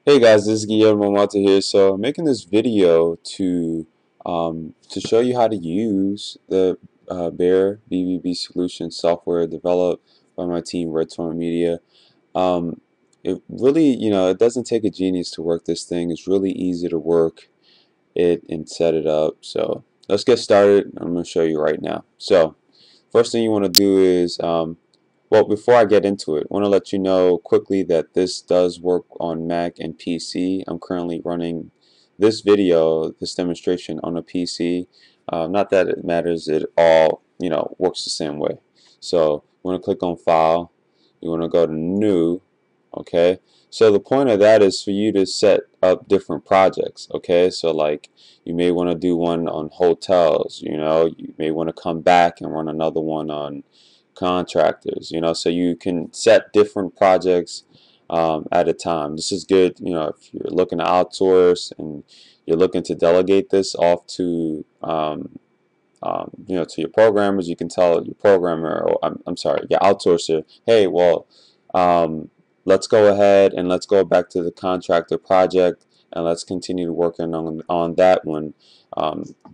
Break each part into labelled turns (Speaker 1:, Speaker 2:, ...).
Speaker 1: Hey guys, this is Guillermo Mata here. So I'm making this video to show you how to use the Bear BBB solution software developed by my team, Red Torrent Media. Um, it really, it doesn't take a genius to work this thing. It's really easy to work it and set it up. So let's get started. I'm going to show you right now. So first thing you want to do is well, before I get into it, I want to let you know quickly that this does work on Mac and PC. I'm currently running this video, this demonstration on a PC. Not that it matters, it all, works the same way. So you want to click on File, you want to go to New, okay? So the point of that is for you to set up different projects, okay? So like you may want to do one on hotels, you may want to come back and run another one on contractors, so you can set different projects at a time. This is good, if you're looking to outsource and you're looking to delegate this off to to your programmers. You can tell your programmer, or I'm sorry, your outsourcer, hey, well, um, let's go ahead and let's go back to the contractor project and let's continue working on that one.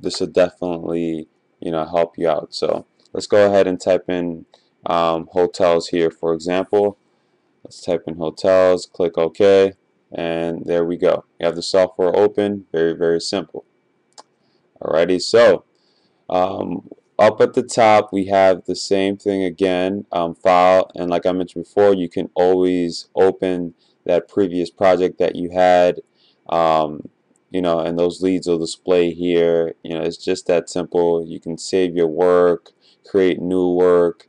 Speaker 1: This will definitely help you out. So let's go ahead and type in hotels here, for example. Let's type in hotels, click OK, and there we go. You have the software open. Very, very simple. Alrighty, so up at the top we have the same thing again, file, and like I mentioned before, you can always open that previous project that you had, and those leads will display here. It's just that simple. You can save your work, create new work,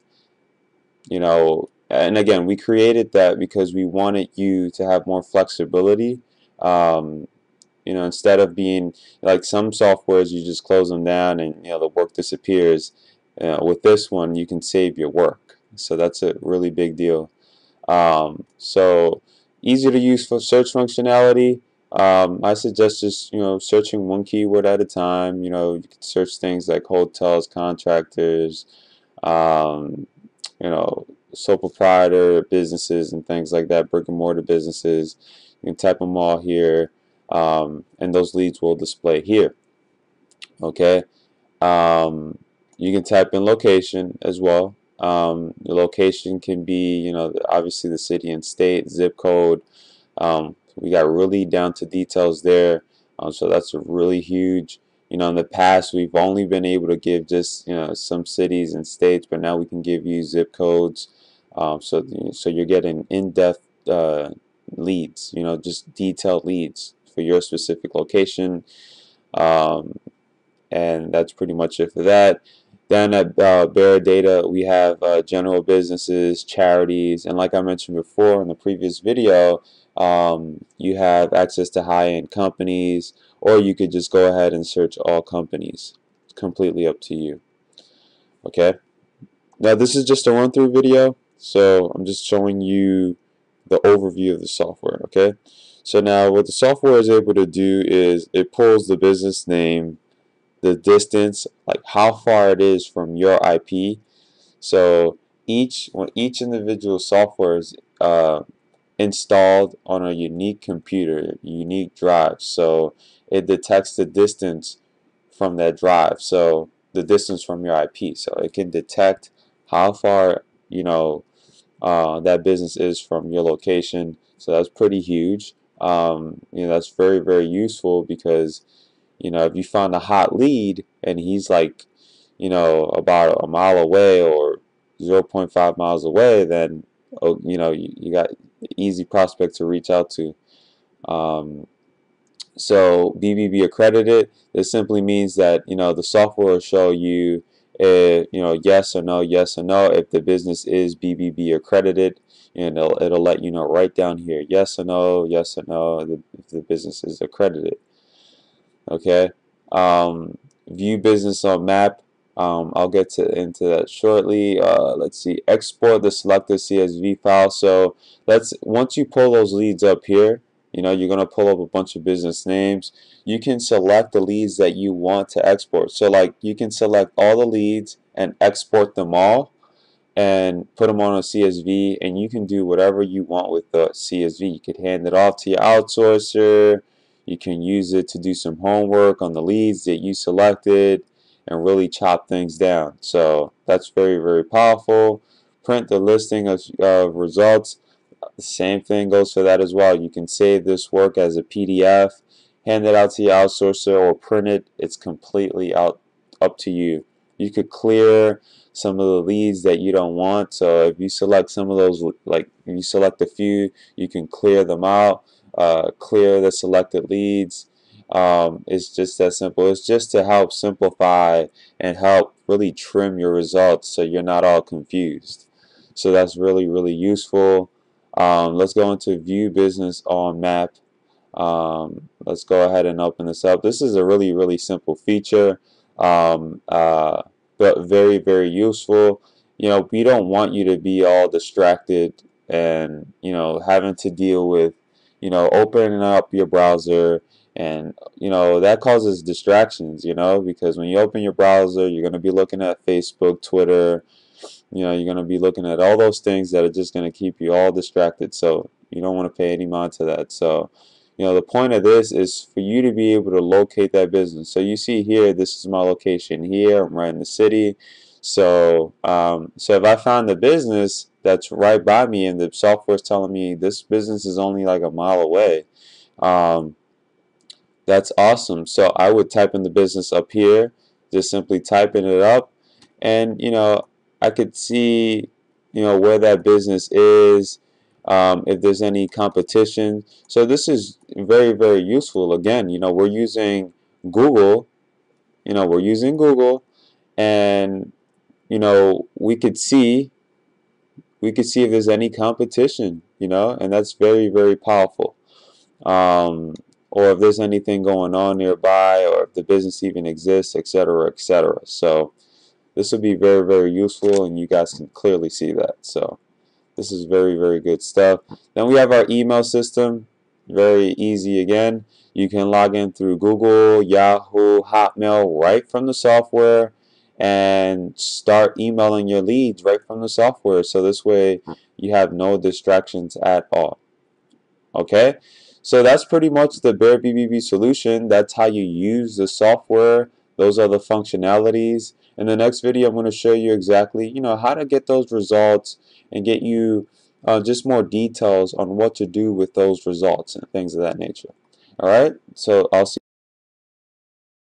Speaker 1: and again, we created that because we wanted you to have more flexibility. um, instead of being like some softwares, you just close them down and the work disappears. With this one, you can save your work, so that's a really big deal. So easy to use for search functionality. I suggest just searching one keyword at a time. You can search things like hotels, contractors, um, you know, sole proprietor businesses and things like that, brick and mortar businesses. You can type them all here, and those leads will display here. Okay. Um, you can type in location as well. The location can be, obviously the city and state, zip code. We got really down to details there. So that's a really huge. In the past, we've only been able to give just, some cities and states, but now we can give you zip codes. So you're getting in-depth leads, just detailed leads for your specific location. Um, and that's pretty much it for that. Then at Bear Data, we have general businesses, charities, and like I mentioned before in the previous video, you have access to high-end companies, or you could just go ahead and search all companies. It's completely up to you. Okay. Now this is just a run-through video, so I'm just showing you the overview of the software. Okay. So now what the software is able to do is it pulls the business name, the distance, like how far it is from your IP. So each individual software is installed on a unique computer, unique drive. So it detects the distance from that drive. So the distance from your IP. So it can detect how far that business is from your location. So that's pretty huge. That's very, very useful because if you find a hot lead and he's like, about a mile away or 0.5 miles away, then you got easy prospect to reach out to. Um, so BBB accredited, this simply means that the software will show you yes or no, yes or no, if the business is BBB accredited, and it'll let you know right down here, yes or no, if the business is accredited. Okay. View business on map. I'll get into that shortly. Let's see. Export the selected CSV file. So once you pull those leads up here, you're gonna pull up a bunch of business names. You can select the leads that you want to export. So like you can select all the leads and export them all, and put them on a CSV, and you can do whatever you want with the CSV. You could hand it off to your outsourcer. You can use it to do some homework on the leads that you selected and really chop things down. So that's very, very powerful. Print the listing of results. The same thing goes for that as well. You can save this work as a PDF, hand it out to your outsourcer, or print it. It's completely up to you. You could clear some of the leads that you don't want. So if you select some of those, like you select a few, you can clear them out, clear the selected leads. It's just that simple. It's just to help simplify and help really trim your results so you're not all confused. So that's really, really useful. Let's go into view business on map. Let's go ahead and open this up. This is a really, really simple feature, but very, very useful. You know, we don't want you to be all distracted and, you know, having to deal with, you know, opening up your browser, and, you know, that causes distractions, you know, because when you open your browser, you're going to be looking at Facebook, Twitter, you know, you're going to be looking at all those things that are just going to keep you all distracted. So you don't want to pay any mind to that. So, you know, the point of this is for you to be able to locate that business. So you see here, this is my location here. I'm right in the city. So, so if I found the business that's right by me and the software is telling me this business is only like a mile away, that's awesome. So I would type in the business up here, just simply typing it up, and, you know, I could see, you know, where that business is, if there's any competition. So this is very, very useful. Again, you know, we're using Google, and, you know, we could see if there's any competition, you know, and that's very, very powerful. Or if there's anything going on nearby, or if the business even exists, etc., etc. So this will be very, very useful, and you guys can clearly see that. So this is very, very good stuff. Then we have our email system. Very easy again. You can log in through Google, Yahoo, Hotmail right from the software, and start emailing your leads right from the software. So this way you have no distractions at all. Okay, so that's pretty much the Bear BBB solution. That's how you use the software. Those are the functionalities. In the next video, I'm going to show you exactly, you know, how to get those results and get you just more details on what to do with those results and things of that nature. All right, so I'll see